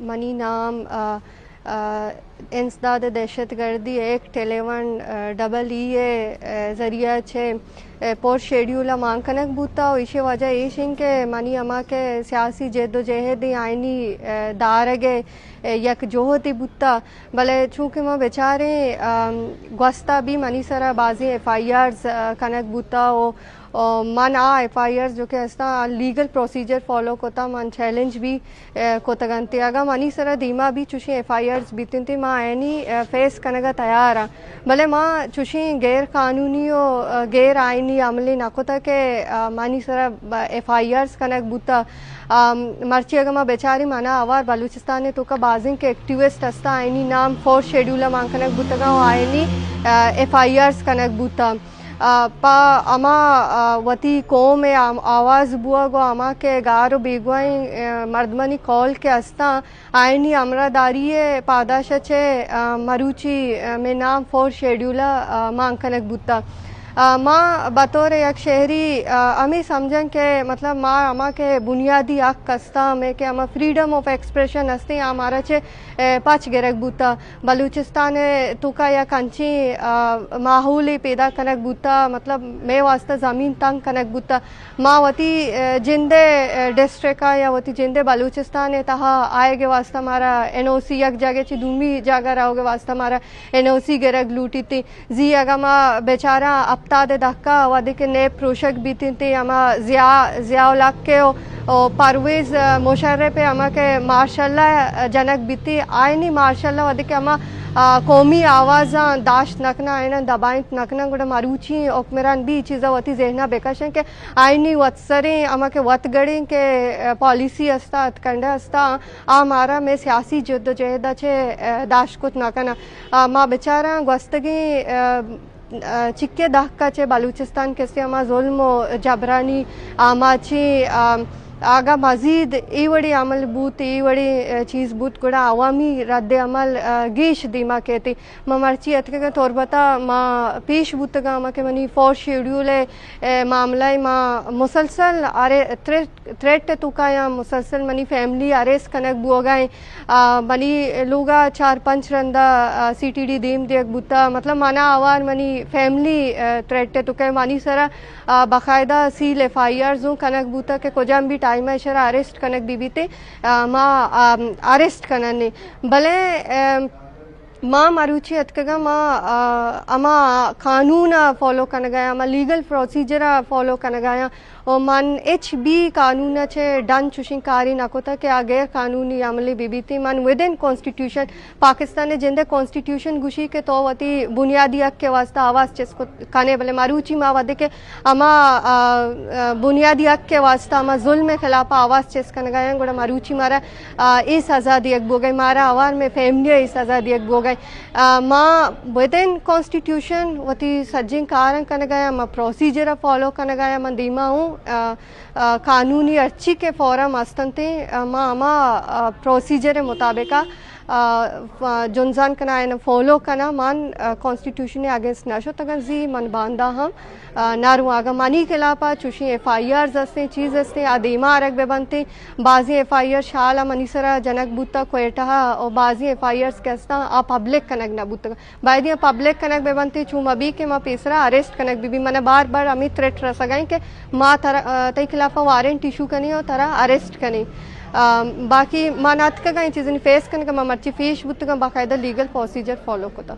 money नाम इंसदाद दहशतगर्दी act 11 जरिया छे पोर शेड्यूल मांकनक बूता इसे वजह ये के मनी अमा के सियासी जद्दोजहद आईनी दारगे यक जोहती बुता भले चूँकि मैं बेचारे गस्ता भी मनी सरा बाजी FIRs कनक बूता और मन FIRs जो कि ऐसा लीगल प्रोसीजर फॉलो कोता मन चैलेंज भी कोतगंती आगा मनी सरा धीमा भी चुशी FIRs बीतती माँ ऐनी फेस कनगा तैयार भले माँ चुशी गैर कानूनी और गैर आईनी अमली नकोता के मनी सरा FIRs कनक बूता मर्ची अगर माँ बेचारी माना आवार बलूचिस्तान तो का बाजिंग के एक्टिविस्ट हस्ता आईनी नाम 4 शेड्यूल मां कनक बूता आईनी FIRs कनक बूता पा अमा वती कौम आवाज़ बुआ गो अमा के गारो बेगुआई मर्दमनी कॉल के हस्ता आईनी अमरादारी पादाश छे मरूची में नाम 4 शेड्यूल मां कनक बूता माँ बतौर एक शहरी अमी समझन के मतलब माँ अमा के बुनियादी हक कस्ता में के अमा फ्रीडम ऑफ एक्सप्रेशन हस्ते हमारा छे पाँच गिरक बूता बलूचिस्तान तुका या कंची माहौल पैदा कनक बूता मतलब मैं वास्ता ज़मीन तंग कनक बूता माँ वती जिंदे डिस्ट्रिक्ट या वती जिंदे बलूचिस्तान तहा आएगे वास्ता हमारा NOC एक जगह ची दूमी जगह रहोगे वास्ता हमारा NOC गिरक लूटी थी जी अगर माँ बेचारा ताद धक्का वादे के नए प्रोशक बीती थी अमा जियाउल के और परवेज मुशर्रफ पे अमा के मार्शल्ला जनक बीती आयनी मार्शल्ला वादे के अमा कौमी आवाज़ा दाश्त नकना आयना दबाइंत नकना गुड़ा मारूची ओकमेरान भी चीज़ा वती जहना बेकशन के आयनी वत्सरे अमा के वतगड़ी के पॉलिसी हस्ता अतकंडा हस्ता मारा में सियासी जद्दोजहद छे दाश्त कुत नकना माँ बेचारा गस्तगी चिक्के दहका चे बलूचिस्तान के अमा जुल्म जबरानी आमाची आगा मजीद ई वड़ी अमल बूत ई वड़ी चीज़ बूत गुड़ा अवामी रद्द अमल गीश दीमा कहती मर्ची अतके का तौर बता माँ पेश बूत का अमा के मनी 4 शेड्यूल मामला माँ मुसलसल अरे थ्रेट तुका या मुसलसल मनी फैमिली अरेस्ट कनक बुआ गए मनी लोगा 4-5 रंदा CTD दीम देख बूता मतलब माना आवार मनी फैमिली थ्रेट तुका मानी सरा बाकायदा सील FIRs कनक बूता के कोजाम भी टाइम इशारा अरेस्ट कनक बीबी थे माँ अरेस्ट कनने भले माँ मारूची अतकगा माँ अमा कानून फॉलो कन गया अमा लीगल प्रोसीजर फॉलो कन गया और मन HB कानून छे डन चुशिंग कारी नकोता के गैर कानूनी अमली बीबी थी मन विद इन कॉन्स्टिट्यूशन पाकिस्तान ने जिंदे कॉन्स्टिट्यूशन गुशी के तो वती बुनियादी हक के वास्ता आवाज़ चेसको खाने भले मारूची माँ वदे के अमा बुनियादी हक के वास्ता अमा जुल्म के खिलाफ आवाज़ चेस कन गया गुड़ा मारूची मारा इस आज़ादी एक बो गई मारा आवार में फैमिली इस आज़ादी एक बो गई माँ विद इन कॉन्स्टिट्यूशन वती सज्जिंग कारण कन गया माँ प्रोसीजर फॉलो कन गया मैं दीमा हूँ कानूनी अर्ची के फॉरम अस्तंते माँ अमा प्रोसीजर मुताबिक जुनजान कना है फॉलो कना मान कॉन्स्टिट्यूशन अगेंस्ट नशो तगन जी मन बांधा हम नारू आगा मनी के लापा चुशी FIRs हस्ते चीज़ हस्ते आदिमा अरग बेबनते बाजी FIR शाला मनीसरा जनक बूता कोयटा और बाजी FIRs के हस्ता पब्लिक कनक न बूता बायदी पब्लिक कनक बेबनते चूम अभी के माँ पेसरा अरेस्ट कनक बीबी मैंने बार बार अमित थ्रेट रसगाई के माँ तरह तय खिलाफा वारंट इशू कनी और तरह अरेस्ट कनी बाकी मानात का चीज़ें फेस करने का मर्ची फेस बुत का बाकायदा लीगल प्रोसीजर फॉलो होता